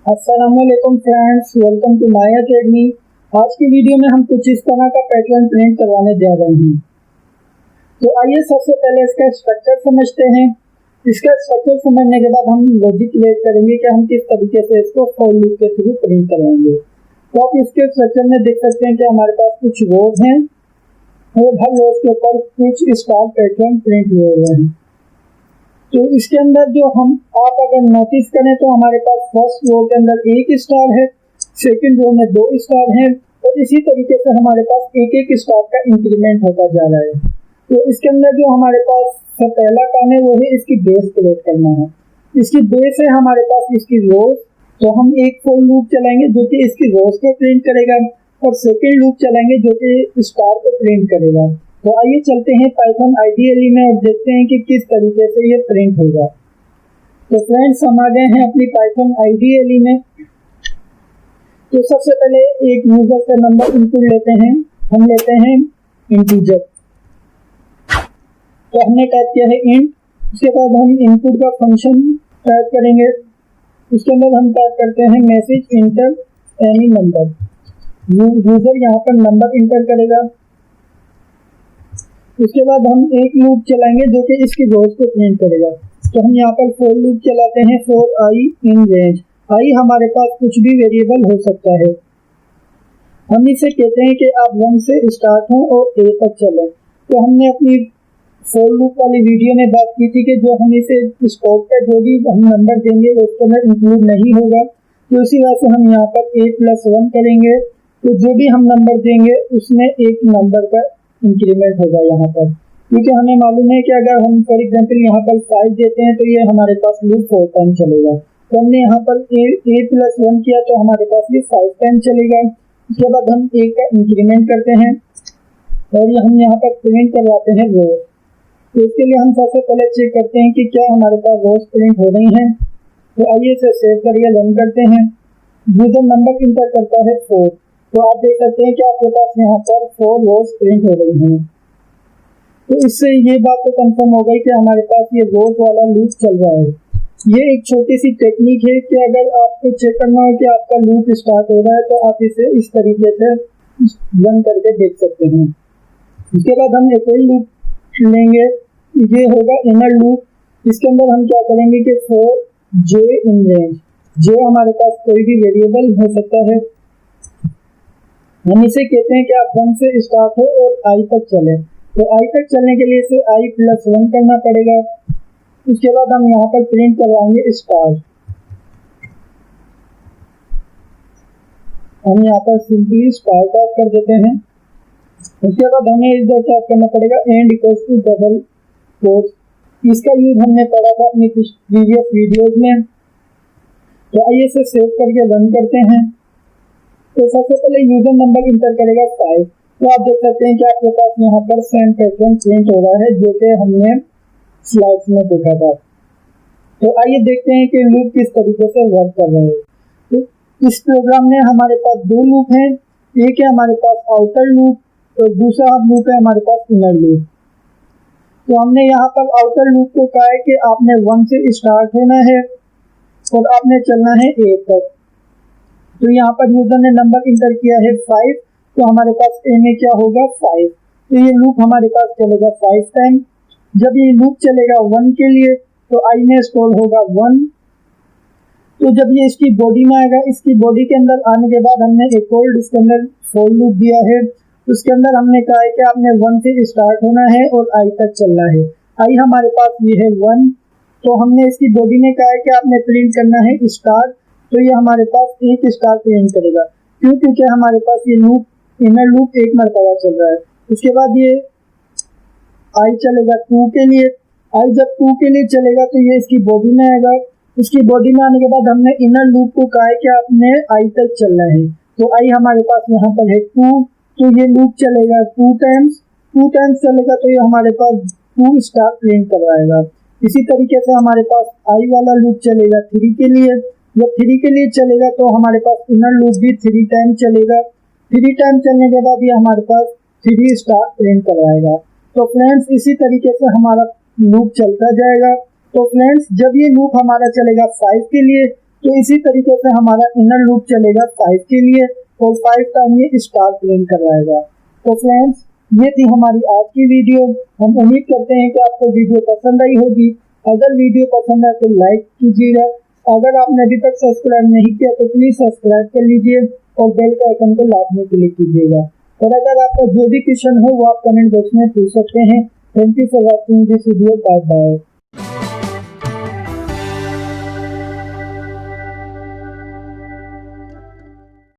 अस्सलामुअलैकुम friends, welcome to my academy. आज की वीडियो में हम कुछ इस तरह का पैटर्न प्रिंट करवाने जा रहे हैं। तो आइए सबसे पहले इसका स्ट्रक्चर समझते हैं। इसका स्ट्रक्चर समझने के बाद हम लॉजिक क्रिएट करेंगे कि हम किस तरीके से इसको फॉर लूप के थ्रू प्रिंट करवाएंगे। तो आप इसके स्ट्रक्चर में देख सकते हैं कि हमारे पास कुछ रोज हैं और हर रोज के ऊपर कुछ स्टार पैटर्न प्रिंट हुए हुए हैं। तो इसके अंदर जो आप अगर नोटिस करें तो हमारे पास फर्स्ट रो के अंदर एक स्टार है, सेकंड रो में 2 स्टार हैं और इसी तरीके से हमारे पास एक एक स्टार का इंक्रीमेंट होता जा रहा है। तो इसके अंदर जो हमारे पास पहला काम है वो है इसकी बेस क्रिएट करना है। इसकी बेस है हमारे पास इसकी रोज। तो हम एक फॉर लूप चलाएंगे जो कि इसकी रोज को प्रिंट करेगा और सेकेंड लूप चलाएंगे जो कि स्टार को प्रिंट करेगा। तो आइए चलते हैं पाइथन आईडीएलई में और देखते हैं कि किस तरीके से ये प्रिंट होगा। तो फ्रेंड्स, हम आ गए हैं अपनी पाइथन आईडीएलई में। तो सबसे पहले एक यूजर का नंबर इनपुट लेते हैं। हम लेते हैं इंटीजर। तो हमने टाइप किया है इंट। उसके बाद हम इनपुट का फंक्शन टाइप करेंगे। उसके अंदर हम टाइप करते हैं message inter any number. User यहाँ पर नंबर इंटर करेगा। उसके बाद हम एक लूप चलाएंगे जो कि इसकी रोज को प्रिंट करेगा। तो हम यहाँ पर फॉर लूप चलाते हैं फॉर आई इन रेंज। आई हमारे पास कुछ भी वेरिएबल हो सकता है। हम इसे कहते हैं कि आप 1 से स्टार्ट हों और ए तक चलें। तो हमने अपनी फॉर लूप वाली वीडियो में बात की थी कि जो हम इसे स्पॉट पे जो भी हम नंबर देंगे वो इसके अंदर इंक्लूड नहीं होगा। तो इसी वजह से हम यहाँ पर a+1 करेंगे। तो जो भी हम नंबर देंगे उसमें एक नंबर का इंक्रीमेंट होगा यहाँ पर, क्योंकि हमें मालूम है कि अगर हम फॉर एग्जांपल यहाँ पर 5 देते हैं तो ये हमारे पास लूप 4 टाइम चलेगा। तो हमने यहाँ पर a+1 किया तो हमारे पास ये 5 टाइम चलेगा। उसके बाद हम एक का इंक्रीमेंट करते हैं और ये हम यहाँ पर प्रिंट करवाते हैं रोज। तो इसके लिए हम सबसे पहले चेक करते हैं कि क्या हमारे पास रोज प्रिंट हो रही हैं। तो आइए इसे सेव करके रन करते हैं। यूजर नंबर इंटर करता है 4। तो आप देख सकते हैं कि आपके पास यहाँ पर 4 रोज प्रिंट हो रही हैं। तो इससे ये बात तो कंफर्म हो गई कि हमारे पास ये रोज वाला लूप चल रहा है। ये एक छोटी सी टेक्निक है कि अगर आपको चेक करना हो कि आपका लूप स्टार्ट हो रहा है तो आप इसे इस तरीके से रन करके देख सकते हैं। इसके बाद हम एक और लूप लेंगे, ये होगा इनर लूप। इसके अंदर हम क्या करेंगे कि फॉर जे इन रेंज। जे हमारे पास कोई भी वेरिएबल हो सकता है। हम इसे कहते हैं कि आप 1 से स्टार्ट हो और आई तक चले। तो आई तक चलने के लिए इसे i+1 करना पड़ेगा। उसके बाद हम यहाँ पर प्रिंट करवाएंगे स्टार। हम यहाँ पर सिंपली स्टार टाइप कर देते हैं। उसके बाद हमें इधर टाइप करना पड़ेगा and equals to double quotes. इसका यूज हमने पढ़ा था अपनी प्रीवियस वीडियोज में। तो आइए इसे सेव करके रन करते हैं। तो सबसे पहले यूजर नंबर इंटर करेगा 5। तो आप देख सकते हैं कि आपके पास यहाँ पर सेम पैटर्न प्रिंट हो रहा है जो कि हमने स्लाइड्स में देखा था। तो आइए देखते हैं कि लूप किस तरीके से वर्क कर रहे हैं। तो इस प्रोग्राम में हमारे पास 2 लूप हैं। एक है हमारे पास आउटर लूप और दूसरा लूप है हमारे पास इनर लूप। तो हमने यहाँ पर आउटर लूप को कहा है कि आपने 1 से स्टार्ट होना है और आपने चलना है 8 तक। तो यहाँ पर यूजर ने नंबर इंटर किया है 5। तो हमारे पास ए में क्या होगा 5। तो ये लूप हमारे पास चलेगा 5 टाइम। जब ये लूप चलेगा 1 के लिए तो आई में स्टोर होगा 1। तो जब ये इसकी बॉडी में आएगा, इसकी बॉडी के अंदर आने के बाद हमने एक और इसके अंदर फॉर लूप दिया है। उसके अंदर हमने कहा है कि आपने 1 से स्टार्ट होना है और आई तक चलना है। आई हमारे पास ये है 1। तो हमने इसकी बॉडी में कहा है कि आपने प्रिंट करना है स्टार। तो ये हमारे पास एक स्टार प्रिंट करेगा। क्यों? क्योंकि हमारे पास ये लूप इनर लूप एक मरतबा चल रहा है। उसके बाद ये आई चलेगा 2 के लिए। आई जब 2 के लिए चलेगा तो ये इसकी बॉडी में आएगा। इसकी बॉडी में आने के बाद हमने इनर लूप को कहा है कि आपने आई तक चलना है। तो आई हमारे पास यहाँ पर है 2। तो ये लूप चलेगा 2 टाइम्स चलेगा। तो ये हमारे पास 2 स्टार प्रिंट करवाएगा। इसी तरीके से हमारे पास आई वाला लूप चलेगा 3 के लिए। जब 3 के लिए चलेगा तो हमारे पास इनर लूप भी 3 टाइम चलेगा। 3 टाइम चलने के बाद ये हमारे पास 3 स्टार प्रिंट करवाएगा। तो फ्रेंड्स, इसी तरीके से हमारा लूप चलता जाएगा। तो फ्रेंड्स, जब ये लूप हमारा चलेगा 5 के लिए तो इसी तरीके से हमारा इनर लूप चलेगा 5 के लिए और 5 टाइम ये स्टार प्रिंट करवाएगा। तो फ्रेंड्स, ये थी हमारी आज की वीडियो। हम उम्मीद करते हैं कि आपको वीडियो पसंद आई होगी। अगर वीडियो पसंद आए तो लाइक कीजिएगा। अगर आपने अभी तक सब्सक्राइब नहीं किया तो प्लीज सब्सक्राइब कर लीजिए और बेल के आइकन को लाजमी क्लिक कीजिएगा। और अगर आपका जो भी क्वेश्चन हो वो आप कमेंट बॉक्स में पूछ सकते हैं। Thank you for watching this video. Bye bye.